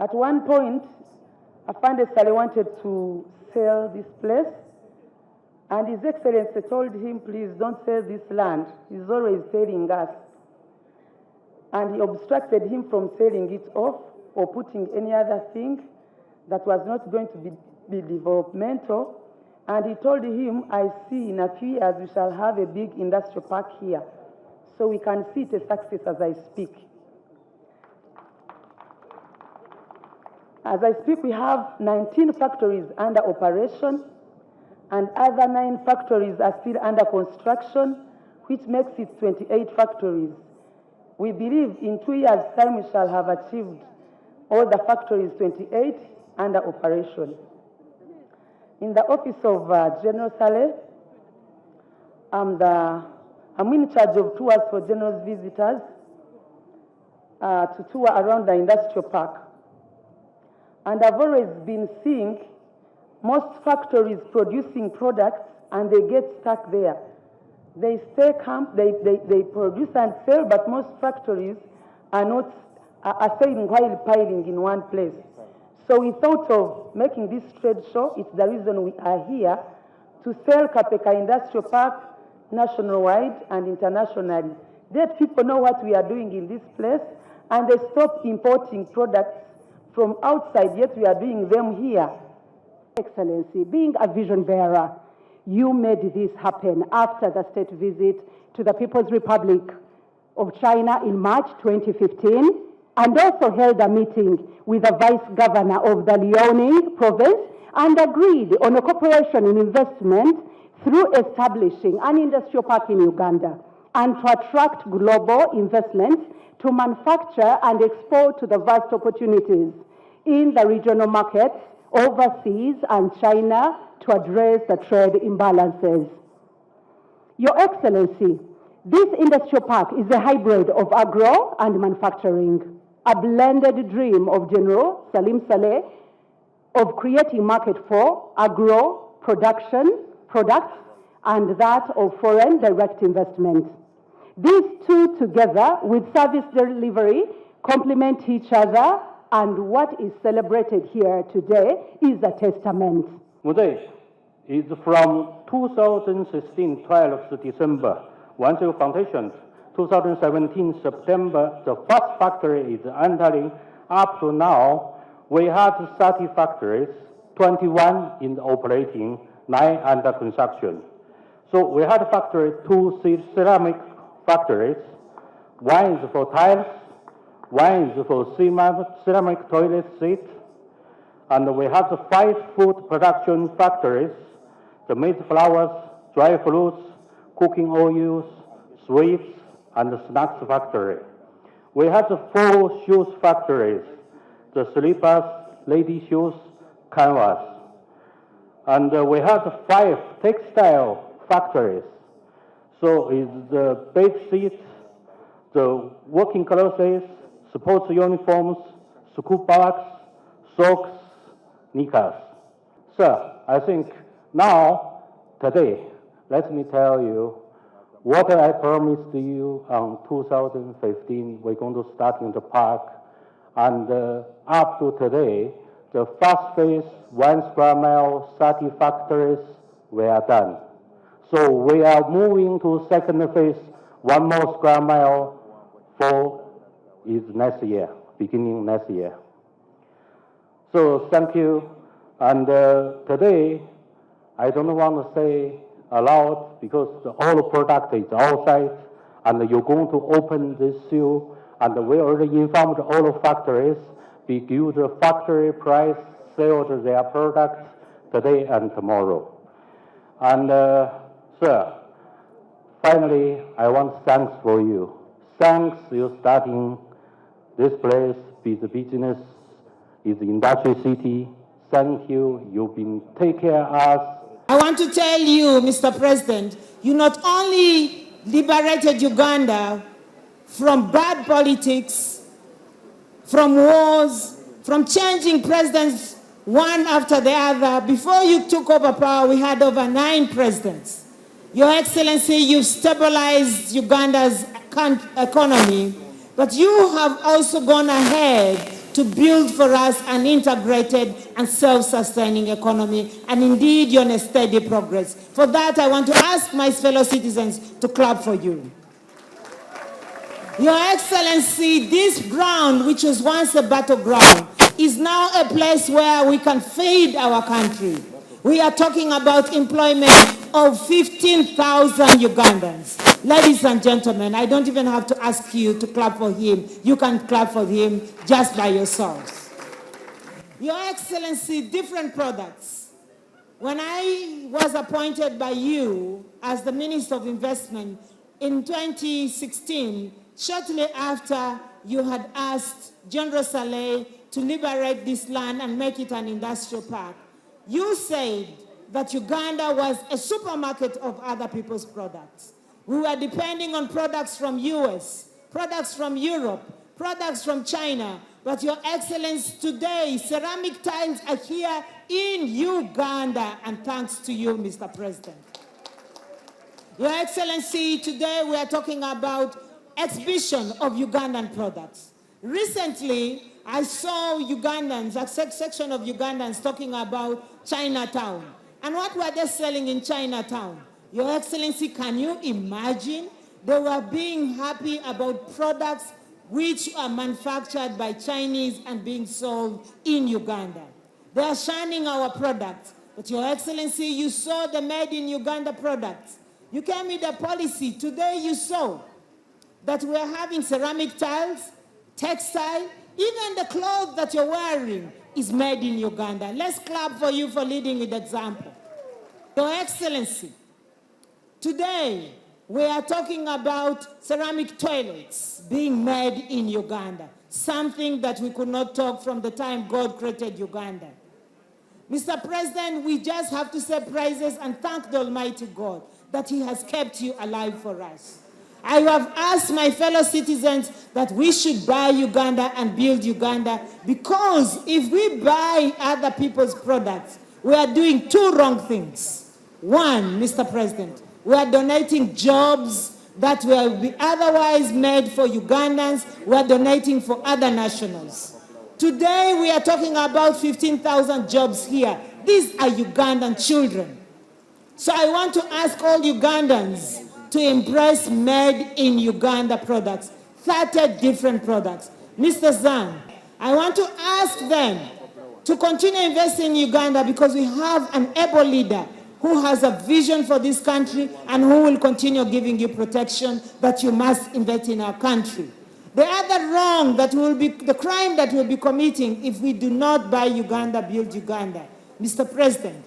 At one point, Afande Saleh wanted to sell this place, and His Excellency told him, please don't sell this land. He's always selling us. And he obstructed him from selling it off or putting any other thing that was not going to be developmental. And he told him, I see in a few years we shall have a big industrial park here. So we can see it a success as I speak. As I speak, we have 19 factories under operation, and other 9 factories are still under construction, which makes it 28 factories. We believe in 2 years' time we shall have achieved all the factories 28 under operation. In the office of General Saleh, I'm in charge of tours for general visitors to tour around the industrial park. And I've always been seeing most factories producing products and they get stuck there. They stay camp, they produce and sell, but most factories are staying while piling in one place. So we thought of making this trade show. It's the reason we are here, to sell Kapeeka Industrial Park nationwide and internationally. Let people know what we are doing in this place, and they stop importing products from outside, yet we are doing them here. Excellency, being a vision bearer, you made this happen after the state visit to the People's Republic of China in March 2015, and also held a meeting with the Vice Governor of the Liaoning province and agreed on a cooperation in investment through establishing an industrial park in Uganda and to attract global investments to manufacture and export to the vast opportunities in the regional markets, overseas, and China to address the trade imbalances. Your Excellency, this industrial park is a hybrid of agro and manufacturing, a blended dream of General Salim Saleh of creating market for agro production products and that of foreign direct investment. These two together with service delivery complement each other, and what is celebrated here today is a testament. Today is from 2016, 12th December, once your foundation, 2017 September, the first factory is entering. Up to now, we have 30 factories, 21 in operating, 9 under construction. So we had factory, 2 ceramic factories. One is for tiles, one is for ceramic toilet seat, and we have 5 food production factories, the maize flours, dry fruits, cooking oils, sweets, and the snacks factory. We have 4 shoes factories, the slippers, lady shoes, canvas. And we have 5 textile factories. So it's the bed sheets, the working clothes, sports uniforms, school bags, socks, knickers. Sir, I think now, today, let me tell you what I promised you on 2015. We're going to start in the park. And up to today, the first phase, 1 square mile, 30 factories, we are done. So we are moving to second phase, 1 more square mile, 4 is next year, beginning next year. So thank you. And today, I don't want to say a lot because all the product is outside, and you're going to open this seal, and we already informed all the factories. We give the factory price, sell their products today and tomorrow. And sir, finally, I want to thanks for you. Thanks you starting this place, be the business, is industry city. Thank you. You've been take care of us. I want to tell you, Mr. President, you not only liberated Uganda from bad politics, from wars, from changing presidents one after the other. Before you took over power, we had over 9 presidents. Your Excellency, you've stabilized Uganda's economy, but you have also gone ahead to build for us an integrated and self-sustaining economy, and indeed you're on a steady progress. For that, I want to ask my fellow citizens to clap for you. Your Excellency, this ground, which was once a battleground, is now a place where we can feed our country. We are talking about employment of 15,000 Ugandans. Ladies and gentlemen, I don't even have to ask you to clap for him. You can clap for him just by yourselves. Your Excellency, different products. When I was appointed by you as the Minister of Investment in 2016, shortly after you had asked General Saleh to liberate this land and make it an industrial park, you said that Uganda was a supermarket of other people's products. We were depending on products from US, products from Europe, products from China. But Your Excellency, today, ceramic tiles are here in Uganda, and thanks to you, Mr. President. Your Excellency, today we are talking about exhibition of Ugandan products. Recently, I saw Ugandans, a section of Ugandans talking about Chinatown. And what were they selling in Chinatown? Your Excellency, can you imagine? They were being happy about products which are manufactured by Chinese and being sold in Uganda. They are shining our products. But Your Excellency, you saw the made in Uganda products. You came with a policy. Today you saw that we are having ceramic tiles, textile, even the clothes that you're wearing is made in Uganda. Let's clap for you for leading with example. Your Excellency, today we are talking about ceramic toilets being made in Uganda, something that we could not talk from the time God created Uganda. Mr. President, we just have to say praises and thank the Almighty God that He has kept you alive for us. I have asked my fellow citizens that we should buy Uganda and build Uganda, because if we buy other people's products, we are doing two wrong things. One, Mr. President, we are donating jobs that will be otherwise made for Ugandans. We are donating for other nationals. Today we are talking about 15,000 jobs here. These are Ugandan children. So I want to ask all Ugandans to embrace made in Uganda products, 30 different products. Mr. Zhang, I want to ask them to continue investing in Uganda, because we have an able leader who has a vision for this country and who will continue giving you protection that you must invest in our country. The other wrong that will be, the crime that we'll be committing if we do not buy Uganda, build Uganda, Mr. President,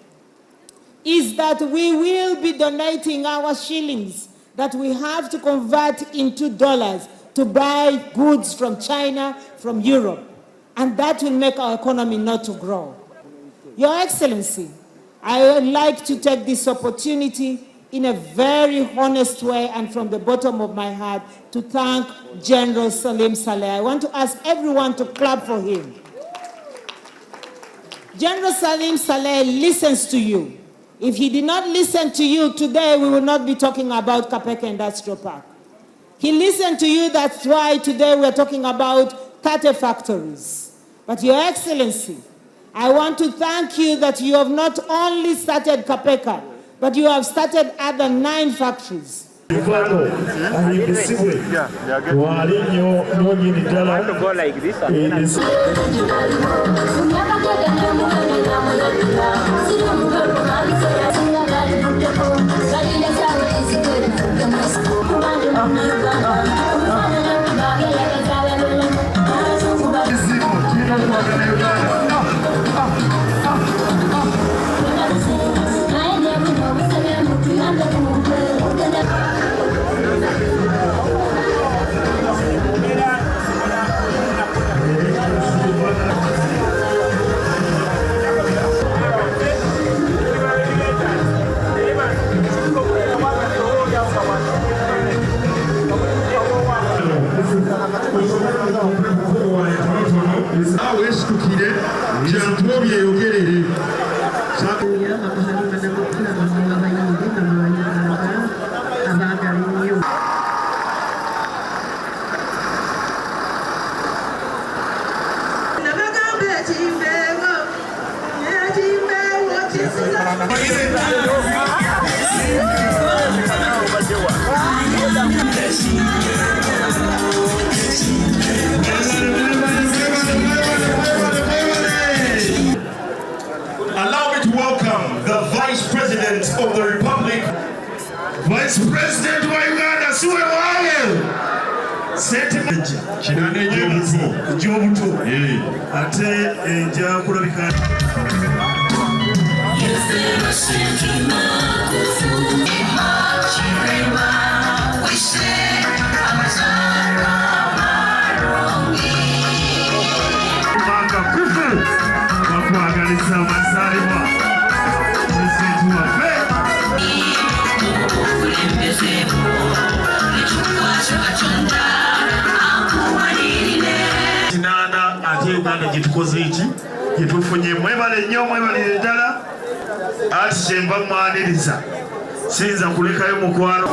is that we will be donating our shillings that we have to convert into dollars to buy goods from China, from Europe. And that will make our economy not to grow. Your Excellency, I would like to take this opportunity in a very honest way and from the bottom of my heart to thank General Salim Saleh. I want to ask everyone to clap for him. General Salim Saleh listens to you. If he did not listen to you today, we will not be talking about Kapeeka Industrial Park. He listened to you, that's why today we are talking about 30 factories. But Your Excellency, I want to thank you that you have not only started Kapeeka, but you have started other 9 factories. I have to go like this. Allow me to welcome the Vice President of the Republic. Vice President wa Uganda, Suwe Wawe. Kinane ejobuto. Ate enja kulabika. Kinana ate Uganda gitukoze iki gitufunye mwebale nnyo mwebale ddala ati kyemba mwaniriza sinza kulekayo mukwano